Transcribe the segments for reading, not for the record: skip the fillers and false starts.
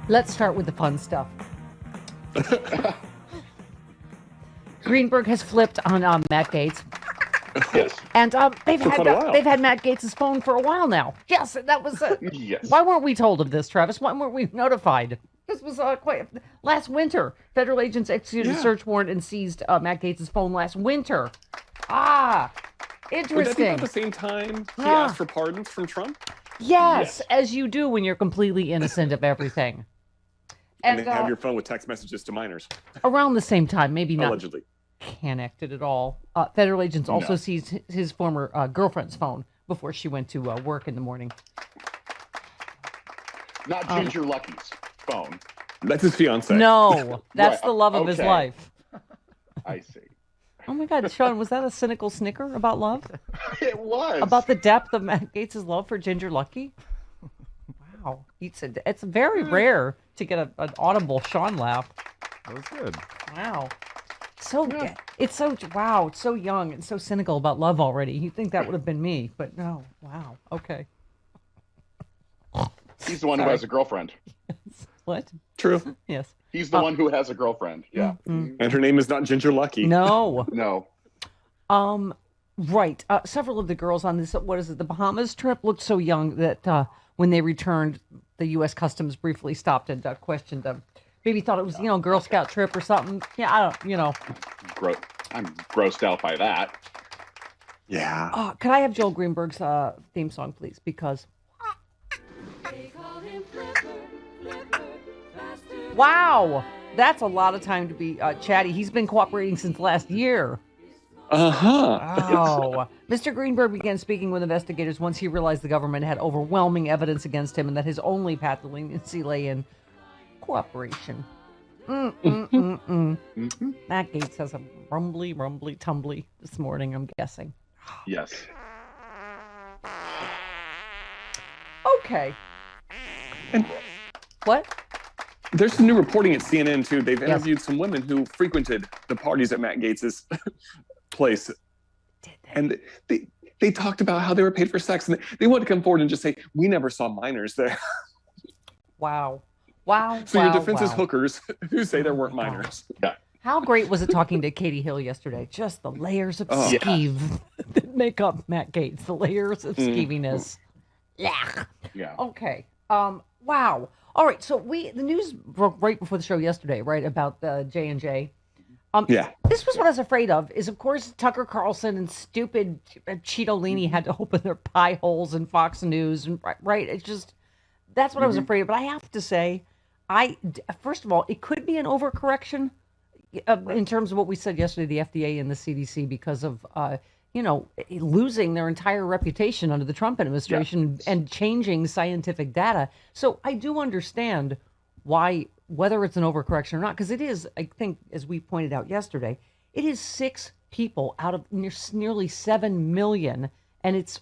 Let's start with the fun stuff. Greenberg has flipped on Matt Gaetz. Yes. And they've had Matt Gaetz' phone for a while now. Yes, that was Yes. Why weren't we told of this, Travis? Why weren't we notified? This was quite last winter. Federal agents executed a search warrant and seized Matt Gaetz' phone last winter. Interesting. Would that be about the same time he asked for pardons from Trump? Yes, as you do when you're completely innocent of everything. And they have your phone with text messages to minors. Around the same time, maybe not allegedly connected at all. Federal agents also seized his former girlfriend's phone before she went to work in the morning. Not Ginger Lucky's phone. That's his fiance. No, that's the love of his life. I see. Oh my God, Sean, was that a cynical snicker about love? It was. About the depth of Matt Gaetz' love for Ginger Lucky? Wow. It's very rare to get an audible Sean laugh. That was good. Wow. It's so young and so cynical about love already. You'd think that would have been me, but no. Wow. Okay. He's the one who has a girlfriend. What? True. Yes. He's the one who has a girlfriend. Yeah. And her name is not Ginger Lucky. No. No. Right. Several of the girls on this, the Bahamas trip looked so young that when they returned, the U.S. Customs briefly stopped and questioned them. Maybe thought it was, Girl Scout trip or something. Yeah, I don't, I'm grossed out by that. Yeah. Could I have Joel Greenberg's theme song, please? Because... Wow, that's a lot of time to be chatty. He's been cooperating since last year. Oh. Mr. Greenberg began speaking with investigators once he realized the government had overwhelming evidence against him and that his only path to leniency lay in cooperation. Matt Gaetz has a rumbly tumbly this morning, I'm guessing. Yes. Okay. What? There's some new reporting at CNN, too. They've interviewed some women who frequented the parties at Matt Gaetz' place. Did they? And they talked about how they were paid for sex. And they wanted to come forward and just say, we never saw minors there. Wow. So your defense is hookers who say there weren't minors. Yeah. How great was it talking to Katie Hill yesterday? Just the layers of skeeve that make up Matt Gaetz. The layers of skeeviness. Yeah. Okay. Wow. All right. So the news broke right before the show yesterday, right, about the J&J. This was what I was afraid of. Is of course Tucker Carlson and stupid Cheetolini had to open their pie holes in Fox News, and right. It's just that's what I was afraid of. But I have to say, first of all, it could be an overcorrection in terms of what we said yesterday, the FDA and the CDC, because of losing their entire reputation under the Trump administration and changing scientific data. So I do understand whether it's an overcorrection or not, because it is, I think, as we pointed out yesterday, it is 6 people out of nearly 7 million, and it's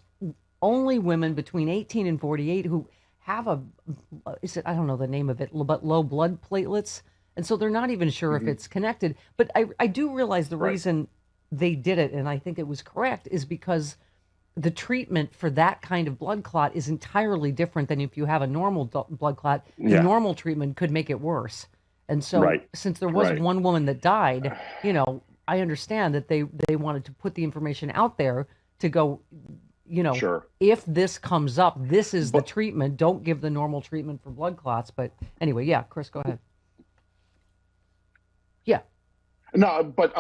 only women between 18 and 48 who have I don't know the name of it, but low blood platelets, and so they're not even sure if it's connected. But I do realize the reason they did it, and I think it was correct, is because the treatment for that kind of blood clot is entirely different than if you have a normal blood clot. The normal treatment could make it worse. And so since there was one woman that died, I understand that they wanted to put the information out there to go, if this comes up, this is the treatment. Don't give the normal treatment for blood clots. But anyway, Chris, go ahead. Yeah. No, but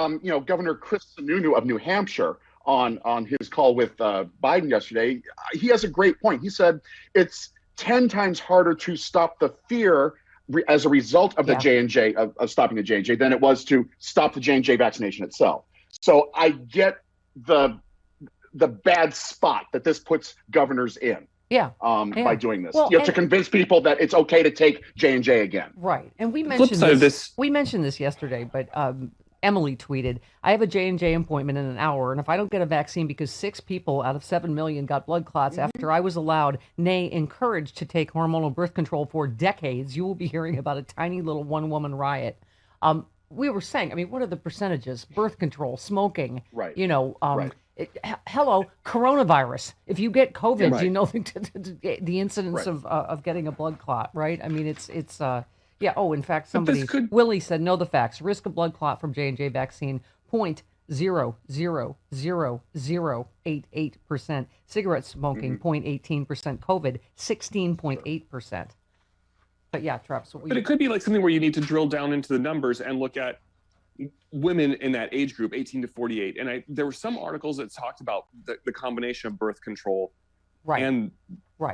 Governor Chris Sununu of New Hampshire on his call with Biden yesterday, he has a great point. He said it's 10 times harder to stop the fear as a result of the J&J, of stopping the J&J, than it was to stop the J&J vaccination itself. So I get the bad spot that this puts governors in. By doing this, to convince people that it's okay to take J&J again. Right, and we mentioned this yesterday, but Emily tweeted, I have a J&J appointment in an hour, and if I don't get a vaccine because 6 people out of 7 million got blood clots after I was allowed, nay, encouraged to take hormonal birth control for decades, you will be hearing about a tiny little one-woman riot. We were saying, I mean, what are the percentages? Birth control, smoking, right. Hello, coronavirus. If you get COVID, you know the incidence of getting a blood clot, right? I mean, it's in fact, Willie said, know the facts. Risk of blood clot from J&J vaccine, 0.00088%. Cigarette smoking, 0.18%. COVID, 16.8%. But yeah, Travis. But it could be like something where you need to drill down into the numbers and look at women in that age group, 18 to 48. And there were some articles that talked about the combination of birth control and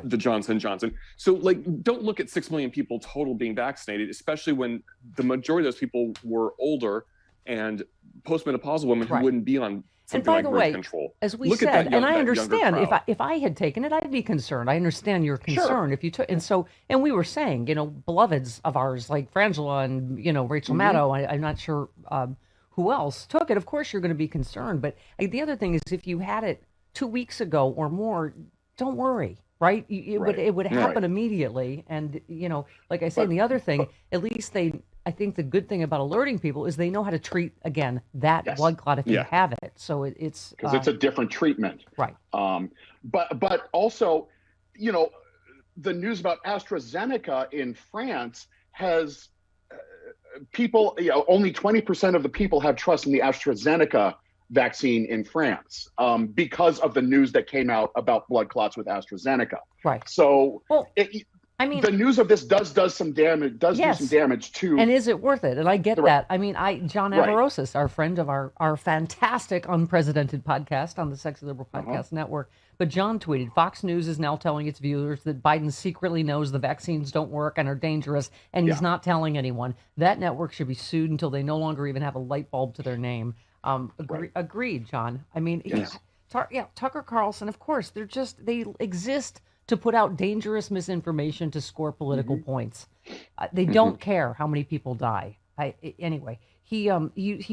the Johnson & Johnson. So don't look at 6 million people total being vaccinated, especially when the majority of those people were older and postmenopausal women who wouldn't be on something like birth control. As we said, and I understand if I had taken it, I'd be concerned. I understand your concern if you took, and we were saying, beloveds of ours like Frangela and Rachel Maddow. I'm not sure who else took it. Of course, you're going to be concerned. But the other thing is, if you had it 2 weeks ago or more, don't worry. Right? It would happen immediately. And like I say, the other thing, at least I think the good thing about alerting people is they know how to treat, again, that blood clot if you have it. So it's because it's a different treatment. Right. But also, the news about AstraZeneca in France has people, only 20% of the people have trust in the AstraZeneca vaccine in France because of the news that came out about blood clots with AstraZeneca. Right. So, the news of this does some damage. Do some damage too. And is it worth it? And I get that. I mean, John Avarosis, our friend of our fantastic unprecedented podcast on the Sexy Liberal Podcast Network. But John tweeted, Fox News is now telling its viewers that Biden secretly knows the vaccines don't work and are dangerous, and he's not telling anyone. That network should be sued until they no longer even have a light bulb to their name. Agreed, John. I mean, Tucker Carlson, of course, they exist to put out dangerous misinformation to score political points. They don't care how many people die. Anyway, he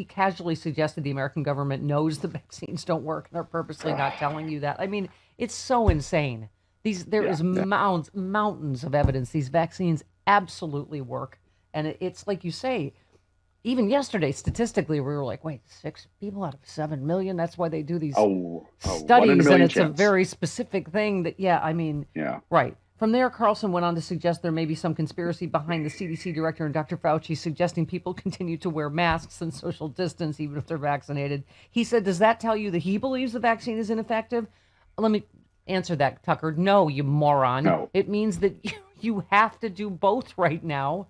casually suggested the American government knows the vaccines don't work and are purposely not telling you that. I mean, it's so insane. There is mountains of evidence these vaccines absolutely work, and it's like you say. Even yesterday, statistically, we were like, wait, 6 people out of 7 million? That's why they do these studies, and it's a very specific thing that, right. From there, Carlson went on to suggest there may be some conspiracy behind the CDC director and Dr. Fauci suggesting people continue to wear masks and social distance even if they're vaccinated. He said, does that tell you that he believes the vaccine is ineffective? Let me answer that, Tucker. No, you moron. No. It means that you have to do both right now.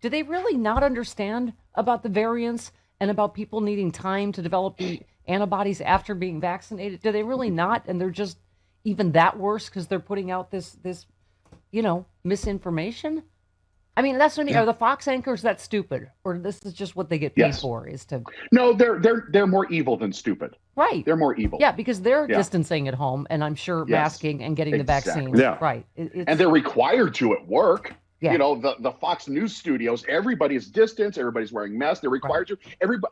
Do they really not understand about the variants and about people needing time to develop the antibodies after being vaccinated? Do they really not? And they're just even that worse because they're putting out this misinformation? I mean, that's when are the Fox anchors that stupid, or this is just what they get paid for? Is to no, they're more evil than stupid. Right. They're more evil. Yeah, because they're distancing at home, and I'm sure masking and getting the vaccine. Yeah. Right. And they're required to at work. Yeah. The Fox News studios, everybody's distanced, everybody's wearing masks. They're required to.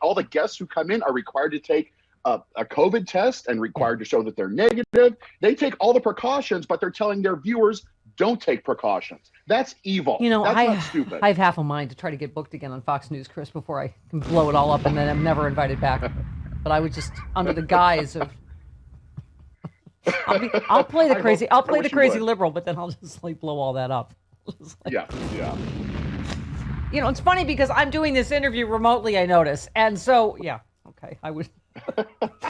All the guests who come in are required to take a COVID test and required to show that they're negative. They take all the precautions, but they're telling their viewers don't take precautions. That's evil. That's not stupid. I have half a mind to try to get booked again on Fox News, Chris, before I can blow it all up, and then I'm never invited back. But I would just, under the guise of, I'll play the crazy. I'll play the crazy liberal, but then I'll just blow all that up. Yeah. It's funny because I'm doing this interview remotely, I notice. And so, okay, I would.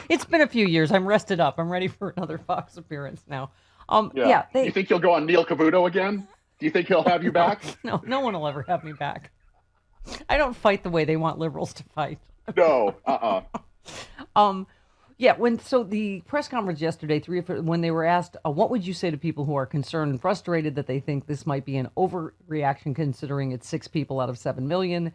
It's been a few years. I'm rested up. I'm ready for another Fox appearance now. You think you'll go on Neil Cavuto again? Do you think he'll have you back? No one will ever have me back. I don't fight the way they want liberals to fight. No, So the press conference yesterday, when they were asked, what would you say to people who are concerned and frustrated that they think this might be an overreaction considering it's 6 people out of 7 million?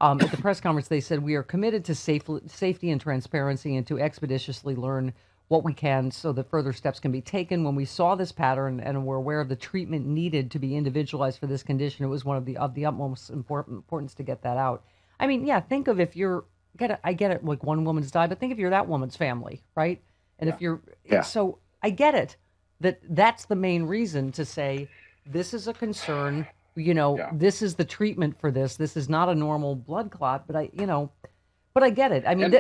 At the press conference, they said, we are committed to safety and transparency and to expeditiously learn what we can so that further steps can be taken. When we saw this pattern and were aware of the treatment needed to be individualized for this condition, it was one of the utmost importance to get that out. I mean, yeah, think of if you're, I get it, like one woman's died, but think if you're that woman's family, right? And if you're, so I get it, that's the main reason to say, this is a concern, this is the treatment for this. This is not a normal blood clot, but I get it. I mean,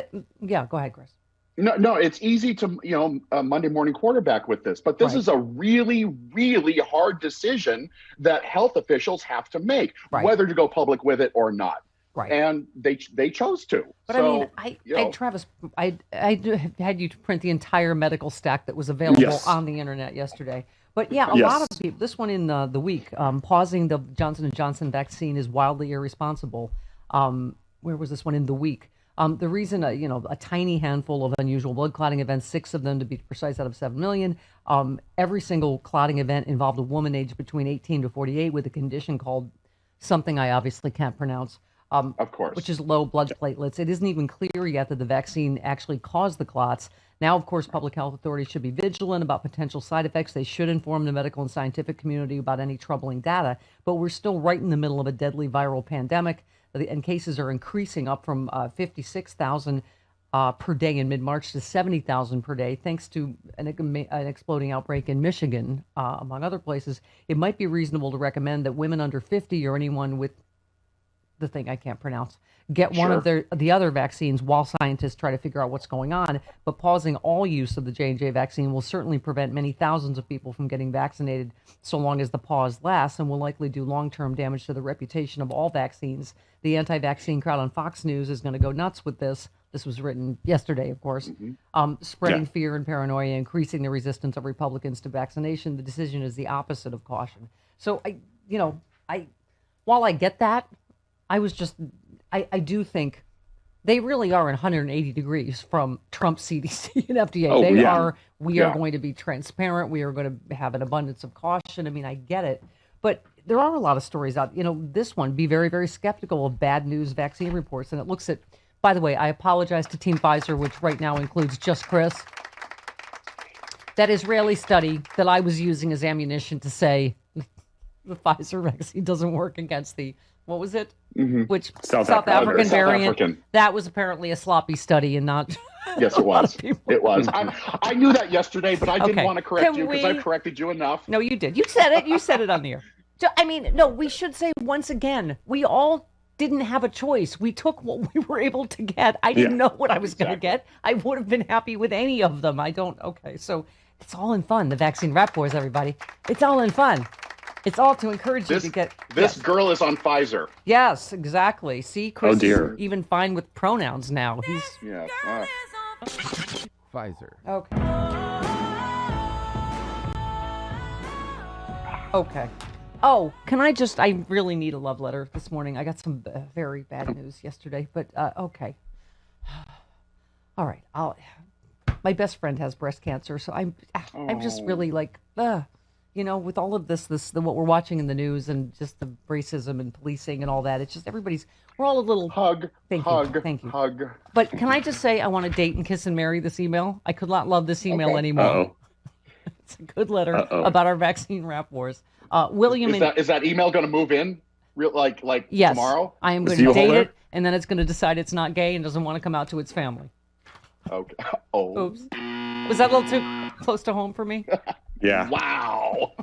go ahead, Chris. No, it's easy to, Monday morning quarterback with this, but this is a really, really hard decision that health officials have to make, whether to go public with it or not. Right. And they chose to. But so, I mean, Travis, I had you print the entire medical stack that was available on the internet yesterday. But yeah, a lot of people, this one in the week, pausing the Johnson & Johnson vaccine is wildly irresponsible. Where was this one in the week? The reason, a tiny handful of unusual blood clotting events, 6 of them to be precise out of 7 million. Every single clotting event involved a woman aged between 18 to 48 with a condition called something I obviously can't pronounce. Of course. Which is low blood platelets. It isn't even clear yet that the vaccine actually caused the clots. Now, of course, public health authorities should be vigilant about potential side effects. They should inform the medical and scientific community about any troubling data. But we're still right in the middle of a deadly viral pandemic, and cases are increasing up from 56,000 per day in mid-March to 70,000 per day, thanks to an exploding outbreak in Michigan, among other places. It might be reasonable to recommend that women under 50 or anyone with the thing I can't pronounce, get one of the other vaccines while scientists try to figure out what's going on. But pausing all use of the J&J vaccine will certainly prevent many thousands of people from getting vaccinated so long as the pause lasts, and will likely do long-term damage to the reputation of all vaccines. The anti-vaccine crowd on Fox News is going to go nuts with this. This was written yesterday, of course. Spreading fear and paranoia, increasing the resistance of Republicans to vaccination. The decision is the opposite of caution. So, while I get that, I do think they really are in 180 degrees from Trump, CDC, and FDA. We are going to be transparent. We are going to have an abundance of caution. I mean, I get it. But there are a lot of stories out. This one, be very, very skeptical of bad news vaccine reports. And it looks at, by the way, I apologize to Team Pfizer, which right now includes just Chris. That Israeli study that I was using as ammunition to say the Pfizer vaccine doesn't work against the, what was it? Which South African variant. That was apparently a sloppy study and not. Yes, it was. It was. I knew that yesterday, but I didn't want to correct you because I corrected you enough. No, you did. You said it. You said it on the air. So, I mean, no, we should say once again, we all didn't have a choice. We took what we were able to get. I didn't know what I was going to get. I would have been happy with any of them. Okay, so it's all in fun. The vaccine rap boys, everybody. It's all in fun. It's all to encourage you to get. This girl is on Pfizer. Yes, exactly. See, Chris is even fine with pronouns now. He's. Yeah. Pfizer. Okay. Okay. Oh, I really need a love letter this morning. I got some very bad news yesterday, but okay. All right. My best friend has breast cancer, so I'm just really like, with all of this, what we're watching in the news and just the racism and policing and all that, it's just we're all a little Thank you. But can I just say, I want to date and kiss and marry this email. I could not love this email anymore. It's a good letter about our vaccine rap wars. William, is that email going to move in yes, tomorrow? I am going to date it, and then it's going to decide it's not gay and doesn't want to come out to its family. Okay. Oh. Oops. Was that a little too close to home for me? Yeah. Wow.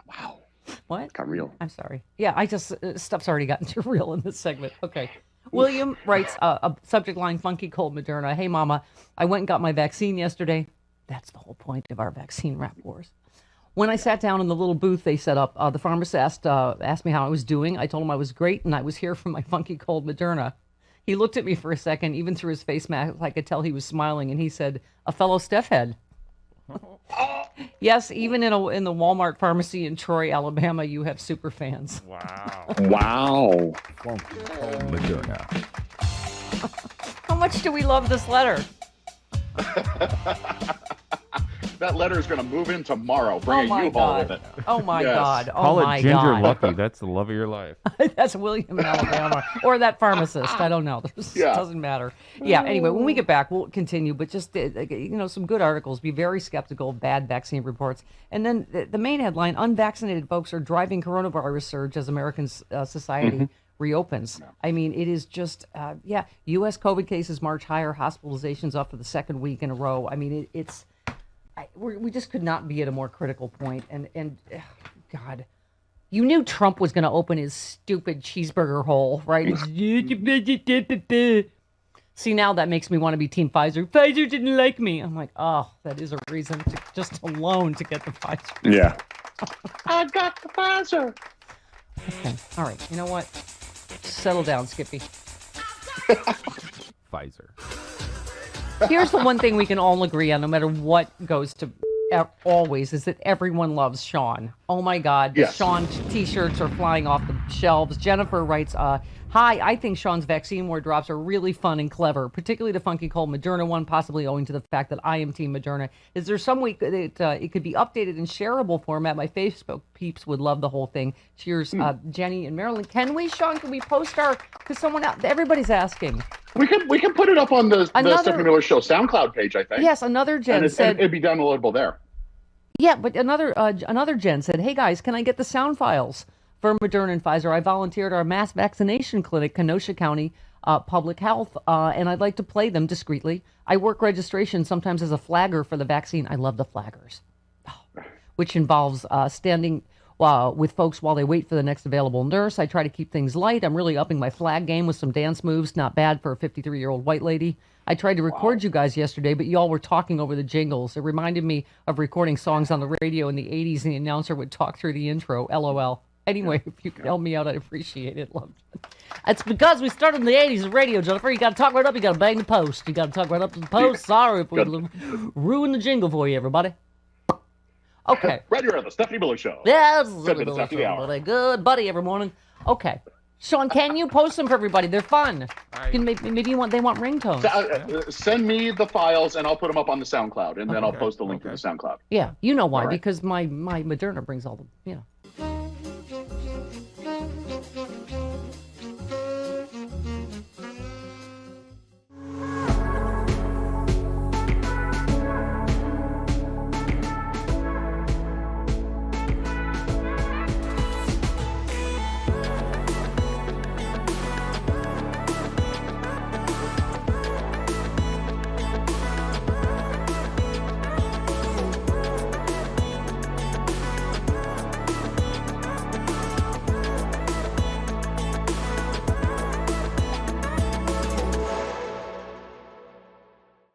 Wow. What? Got real. I'm sorry. Yeah, stuff's already gotten too real in this segment. Okay. William writes a subject line, funky cold Moderna. Hey, Mama, I went and got my vaccine yesterday. That's the whole point of our vaccine rap wars. When I sat down in the little booth they set up, the pharmacist asked me how I was doing. I told him I was great, and I was here for my funky cold Moderna. He looked at me for a second. Even through his face mask, I could tell he was smiling, and he said, "A fellow Steph head." Yes, even in the Walmart pharmacy in Troy, Alabama, you have super fans. Wow. Wow. Funky cold Moderna. How much do we love this letter? That letter is going to move in tomorrow. Bring a U-Haul with it. Oh, my God. Oh, Call my it Ginger God. Lucky. That's the love of your life. That's William in Alabama. Or that pharmacist. I don't know. It doesn't matter. Yeah, anyway, when we get back, we'll continue. But just, some good articles. Be very skeptical of bad vaccine reports. And then the main headline, unvaccinated folks are driving coronavirus surge as American society reopens. No. I mean, it is just, U.S. COVID cases march higher, hospitalizations up for the second week in a row. I mean, we just could not be at a more critical point. And God, you knew Trump was going to open his stupid cheeseburger hole, right? See, now that makes me want to be Team Pfizer. Pfizer didn't like me. I'm like, oh, that is a reason to just alone to get the Pfizer. Yeah. I got the Pfizer. Okay. All right. You know what? Settle down, Skippy. Pfizer. Here's the one thing we can all agree on, no matter what goes to always, is that everyone loves Sean. Oh my God, the Sean t-shirts are flying off the shelves. Jennifer writes, hi, I think Sean's vaccine war drops are really fun and clever, particularly the funky cold Moderna one, possibly owing to the fact that I am Team Moderna. Is there some way that it could be updated in shareable format? My Facebook peeps would love the whole thing. Cheers, Jenny and Marilyn. Can we, Sean, can we post because someone out, everybody's asking. We can put it up on the Stephanie Miller Show SoundCloud page, I think. Yes, another Jen said it'd be downloadable there. Yeah, but another Jen said, "Hey guys, can I get the sound files for Moderna and Pfizer? I volunteered at our mass vaccination clinic, Kenosha County Public Health, and I'd like to play them discreetly. I work registration sometimes as a flagger for the vaccine. I love the flaggers, which involves standing with folks while they wait for the next available nurse. I try to keep things light. I'm really upping my flag game with some dance moves. Not bad for a 53-year-old white lady. I tried to record you guys yesterday, but y'all were talking over the jingles. It reminded me of recording songs on the radio in the 80s, and the announcer would talk through the intro. LOL. Anyway, if you could help me out, I'd appreciate it. Love it. It's because we started in the 80s with radio, Jennifer. You got to talk right up. You got to bang the post. You got to talk right up to the post. Sorry if we ruined the jingle for you, everybody. Okay. Right here on the Stephanie Miller Show. Yeah, good buddy every morning. Okay. Sean, can you post them for everybody? They're fun. Maybe they want ringtones. Send me the files and I'll put them up on the SoundCloud, and then I'll post the link to the SoundCloud. Yeah, you know why? Right. Because my Moderna brings all the